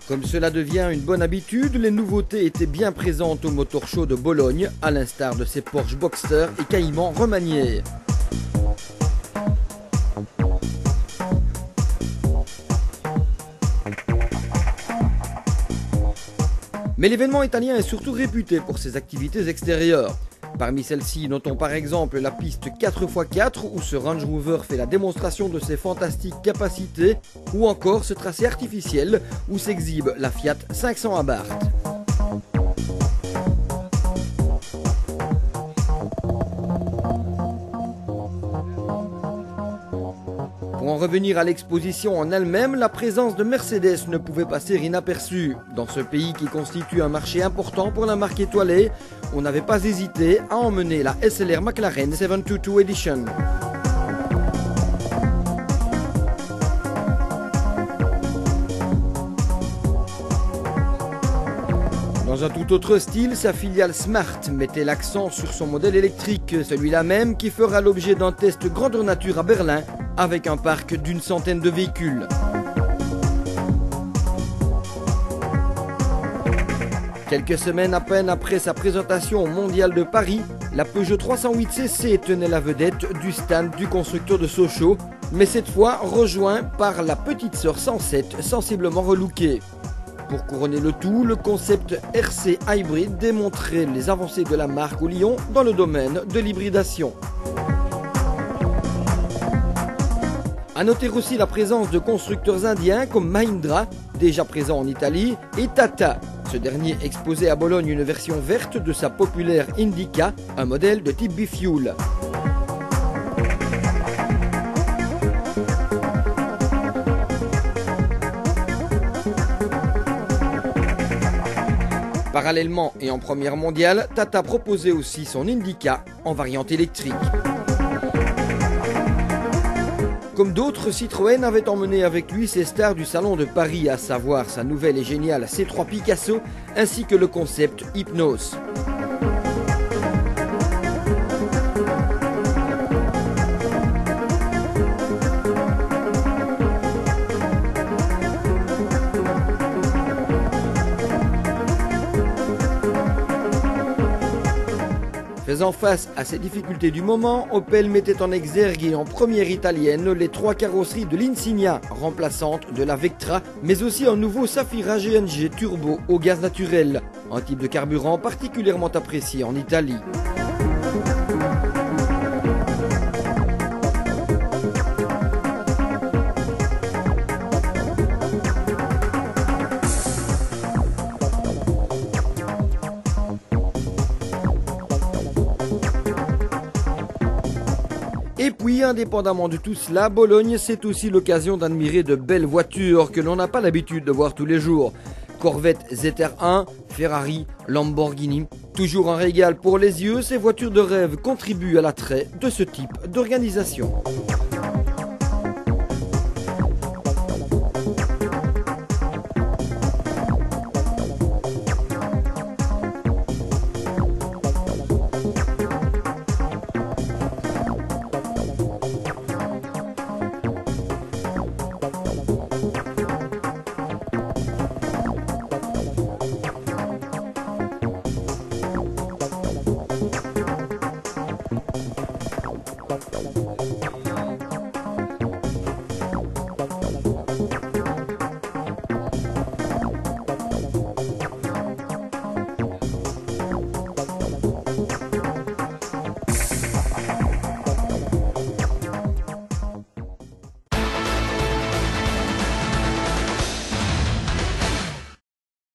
Comme cela devient une bonne habitude, les nouveautés étaient bien présentes au Motor Show de Bologne, à l'instar de ces Porsche Boxster et Cayman remaniés. Mais l'événement italien est surtout réputé pour ses activités extérieures. Parmi celles-ci, notons par exemple la piste 4x4 où ce Range Rover fait la démonstration de ses fantastiques capacités, ou encore ce tracé artificiel où s'exhibe la Fiat 500 Abarth. Pour en revenir à l'exposition en elle-même, la présence de Mercedes ne pouvait passer inaperçue. Dans ce pays qui constitue un marché important pour la marque étoilée, on n'avait pas hésité à emmener la SLR McLaren 722 Edition. Dans un tout autre style, sa filiale Smart mettait l'accent sur son modèle électrique, celui-là même qui fera l'objet d'un test grandeur nature à Berlin, avec un parc d'une centaine de véhicules. Quelques semaines à peine après sa présentation au Mondial de Paris, la Peugeot 308cc tenait la vedette du stand du constructeur de Sochaux, mais cette fois rejoint par la petite sœur 107 sensiblement relookée. Pour couronner le tout, le concept RC Hybrid démontrait les avancées de la marque au Lyon dans le domaine de l'hybridation. A noter aussi la présence de constructeurs indiens comme Mahindra, déjà présent en Italie, et Tata. Ce dernier exposait à Bologne une version verte de sa populaire Indica, un modèle de type bifuel. Parallèlement et en première mondiale, Tata proposait aussi son Indica en variante électrique. Comme d'autres, Citroën avait emmené avec lui ses stars du salon de Paris, à savoir sa nouvelle et géniale C3 Picasso ainsi que le concept Hypnose. Faisant face à ces difficultés du moment, Opel mettait en exergue et en première italienne les trois carrosseries de l'Insigna, remplaçante de la Vectra, mais aussi un nouveau Safira GNG Turbo au gaz naturel, un type de carburant particulièrement apprécié en Italie. Et puis, indépendamment de tout cela, Bologne, c'est aussi l'occasion d'admirer de belles voitures que l'on n'a pas l'habitude de voir tous les jours. Corvette ZR1, Ferrari, Lamborghini. Toujours un régal pour les yeux, ces voitures de rêve contribuent à l'attrait de ce type d'organisation.